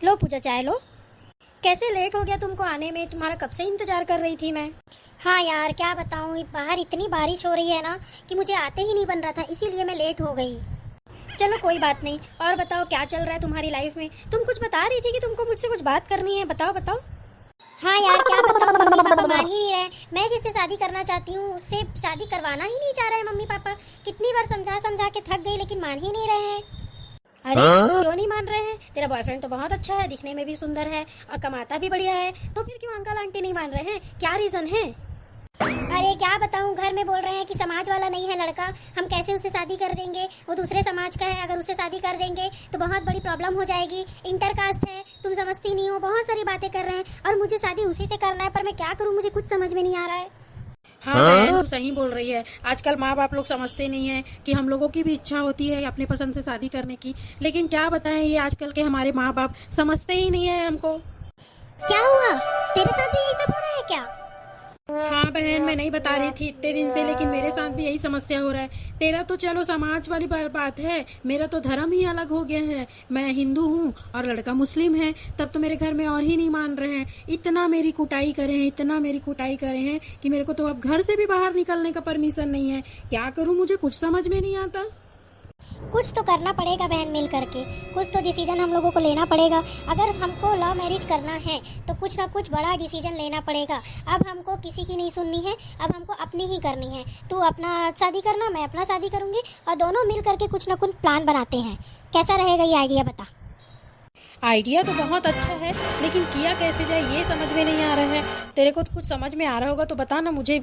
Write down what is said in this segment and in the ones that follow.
लो पूजा चाय लो। कैसे लेट हो गया तुमको आने में? तुम्हारा कब से इंतजार कर रही थी मैं। हाँ यार, क्या बताऊँ, बाहर इतनी बारिश हो रही है ना कि मुझे आते ही नहीं बन रहा था, इसीलिए मैं लेट हो गई। चलो कोई बात नहीं। और बताओ क्या चल रहा है तुम्हारी लाइफ में? तुम कुछ बता रही थी कि तुमको मुझसे कुछ बात करनी है। बताओ बताओ। हाँ यार, क्या बताऊँ, मम्मी पापा मान ही नहीं रहे। मैं जिससे शादी करना चाहती हूँ उससे शादी करवाना ही नहीं चाह रहे हैं मम्मी पापा। कितनी बार समझा समझा के थक गई, लेकिन मान ही नहीं रहे हैं। अरे क्यों नहीं मान रहे हैं? तेरा बॉयफ्रेंड तो बहुत अच्छा है, दिखने में भी सुंदर है और कमाता भी बढ़िया है, तो फिर क्यों अंकल आंटी नहीं मान रहे हैं? क्या रीजन है? अरे क्या बताऊं, घर में बोल रहे हैं कि समाज वाला नहीं है लड़का, हम कैसे उससे शादी कर देंगे, वो दूसरे समाज का है, अगर उससे शादी कर देंगे तो बहुत बड़ी प्रॉब्लम हो जाएगी, इंटर कास्ट है, तुम समझती नहीं हो, बहुत सारी बातें कर रहे हैं और मुझे शादी उसी से करना है। पर मैं क्या करूं, मुझे कुछ समझ में नहीं आ रहा है। हाँ बहन, तू सही बोल रही है। आजकल माँ बाप लोग समझते नहीं है कि हम लोगों की भी इच्छा होती है अपने पसंद से शादी करने की, लेकिन क्या बताएं, ये आजकल के हमारे माँ बाप समझते ही नहीं है हमको। क्या हुआ, तेरे साथ भी यही सब हो रहा है क्या? हाँ बहन, मैं नहीं बता रही थी इतने दिन से, लेकिन मेरे साथ भी यही समस्या हो रहा है। तेरा तो चलो समाज वाली बात है, मेरा तो धर्म ही अलग हो गया है। मैं हिंदू हूँ और लड़का मुस्लिम है, तब तो मेरे घर में और ही नहीं मान रहे हैं। इतना मेरी कुटाई करे हैं, इतना मेरी कुटाई करे हैं कि मेरे को तो अब घर से भी बाहर निकलने का परमिशन नहीं है। क्या करूँ, मुझे कुछ समझ में नहीं आता। कुछ तो करना पड़ेगा बहन, मिल करके कुछ तो डिसीजन हम लोगों को लेना पड़ेगा। अगर हमको लव मैरिज करना है तो कुछ ना कुछ बड़ा डिसीजन लेना पड़ेगा। अब हमको किसी की नहीं सुननी है, अब हमको अपनी ही करनी है। तू अपना शादी करना, मैं अपना शादी करूंगी और दोनों मिल करके कुछ ना कुछ प्लान बनाते हैं। कैसा रहेगा ये आइडिया, बता। आइडिया तो बहुत अच्छा है, लेकिन किया कैसे जाए ये समझ में नहीं आ रहा है। तेरे को तो कुछ समझ में आ रहा होगा तो बता ना, मुझे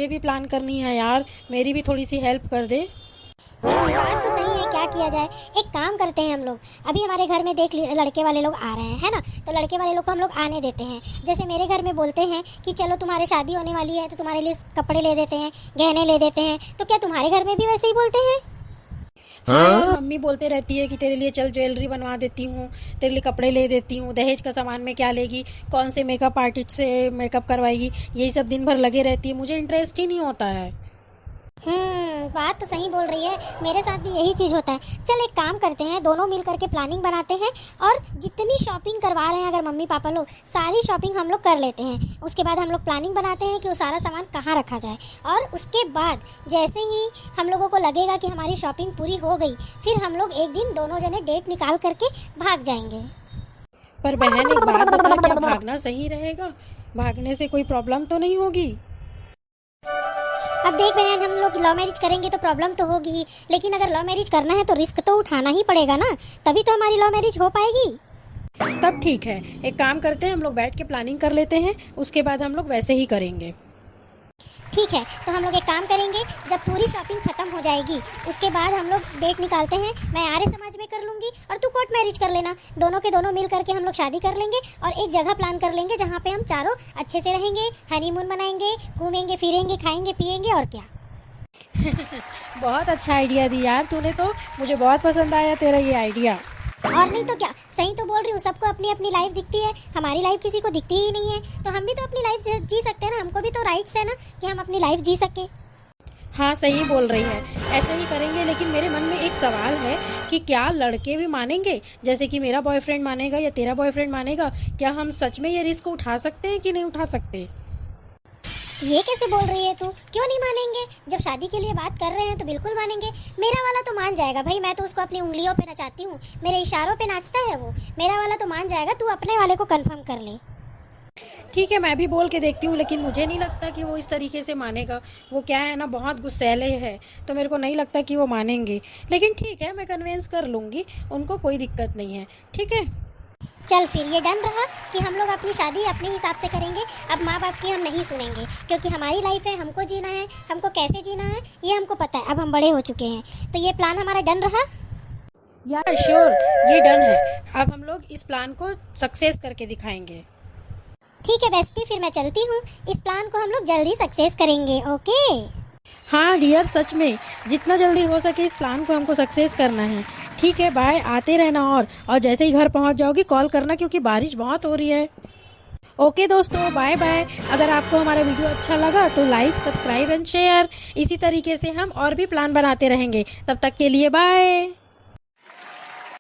भी प्लान करनी है यार, मेरी भी थोड़ी सी हेल्प कर दे। बात तो सही है, क्या किया जाए। एक काम करते हैं हम लोग, अभी हमारे घर में देख लड़के वाले लोग आ रहे हैं, है ना, तो लड़के वाले लोग को हम लोग आने देते हैं। जैसे मेरे घर में बोलते हैं कि चलो तुम्हारे शादी होने वाली है तो तुम्हारे लिए कपड़े ले देते हैं, गहने ले देते हैं, तो क्या तुम्हारे घर में भी वैसे ही बोलते हैं? हाँ, मम्मी बोलते रहती है कि तेरे लिए चल ज्वेलरी बनवा देती हूँ, तेरे लिए कपड़े ले देती हूँ, दहेज का सामान में क्या लेगी, कौन से मेकअप आर्टिस्ट से मेकअप करवाएगी, यही सब दिन भर लगे रहती है। मुझे इंटरेस्ट ही नहीं होता है। बात तो सही बोल रही है, मेरे साथ भी यही चीज़ होता है। चल एक काम करते हैं, दोनों मिल करके प्लानिंग बनाते हैं और जितनी शॉपिंग करवा रहे हैं अगर मम्मी पापा लोग, सारी शॉपिंग हम लोग कर लेते हैं। उसके बाद हम लोग प्लानिंग बनाते हैं कि वो सारा सामान कहाँ रखा जाए, और उसके बाद जैसे ही हम लोगों को लगेगा कि हमारी शॉपिंग पूरी हो गई, फिर हम लोग एक दिन दोनों जने डेट निकाल करके भाग जाएंगे। पर बहन एक बात बता, क्या भागना सही रहेगा? भागने से कोई प्रॉब्लम तो नहीं होगी? अब देख बहन, हम लोग लव मैरिज करेंगे तो प्रॉब्लम तो होगी ही, लेकिन अगर लव मैरिज करना है तो रिस्क तो उठाना ही पड़ेगा ना, तभी तो हमारी लव मैरिज हो पाएगी। तब ठीक है, एक काम करते हैं, हम लोग बैठ के प्लानिंग कर लेते हैं, उसके बाद हम लोग वैसे ही करेंगे। ठीक है, तो हम लोग एक काम करेंगे, जब पूरी शॉपिंग खत्म हो जाएगी उसके बाद हम लोग डेट निकालते हैं। मैं आर्य समाज में कर लूँगी और तू कोर्ट मैरिज कर लेना, दोनों के दोनों मिल करके हम लोग शादी कर लेंगे और एक जगह प्लान कर लेंगे जहाँ पे हम चारों अच्छे से रहेंगे, हनीमून मनाएंगे, घूमेंगे फिरेंगे, खाएंगे पिएंगे, और क्या। बहुत अच्छा आइडिया दी यार तूने, तो मुझे बहुत पसंद आया तेरा ये आइडिया। और नहीं तो क्या, सही तो बोल रही हूँ, सबको अपनी अपनी लाइफ दिखती है, हमारी लाइफ किसी को दिखती ही नहीं है, तो हम भी तो अपनी लाइफ जी सकते हैं ना, हमको भी तो राइट्स है ना कि हम अपनी लाइफ जी सके। हाँ सही बोल रही है, ऐसे ही करेंगे। लेकिन मेरे मन में एक सवाल है कि क्या लड़के भी मानेंगे? जैसे कि मेरा बॉयफ्रेंड मानेगा या तेरा बॉयफ्रेंड मानेगा? क्या हम सच में ये रिस्क उठा सकते हैं कि नहीं उठा सकते? ये कैसे बोल रही है तू, क्यों नहीं मानेंगे? जब शादी के लिए बात कर रहे हैं तो बिल्कुल मानेंगे। मेरा वाला तो मान जाएगा भाई, मैं तो उसको अपनी उंगलियों पे नचाती हूँ, मेरे इशारों पे नाचता है वो, मेरा वाला तो मान जाएगा। तू अपने वाले को कंफर्म कर ले। ठीक है, मैं भी बोल के देखती हूँ, लेकिन मुझे नहीं लगता कि वो इस तरीके से मानेगा। वो क्या है ना, बहुत गुस्सैले है, तो मेरे को नहीं लगता कि वो मानेंगे। लेकिन ठीक है, मैं कन्विंस कर लूँगी, उनको कोई दिक्कत नहीं है। ठीक है, चल फिर ये डन रहा कि हम लोग अपनी शादी अपने हिसाब से करेंगे। अब माँ बाप की हम नहीं सुनेंगे, क्योंकि हमारी लाइफ है, हमको जीना है, हमको कैसे जीना है ये हमको पता है। अब हम बड़े हो चुके हैं, तो ये प्लान हमारा डन रहा। यार श्योर, ये डन है। अब हम लोग इस प्लान को सक्सेस करके दिखाएंगे। ठीक है बेस्टी, फिर मैं चलती हूँ, इस प्लान को हम लोग जल्दी सक्सेस करेंगे। ओके। हाँ डियर, सच में जितना जल्दी हो सके इस प्लान को हमको सक्सेस करना है। ठीक है, बाय, आते रहना और जैसे ही घर पहुंच जाओगी कॉल करना, क्योंकि बारिश बहुत हो रही है। ओके दोस्तों, बाय बाय। अगर आपको हमारा वीडियो अच्छा लगा तो लाइक, सब्सक्राइब एंड शेयर। इसी तरीके से हम और भी प्लान बनाते रहेंगे। तब तक के लिए बाय।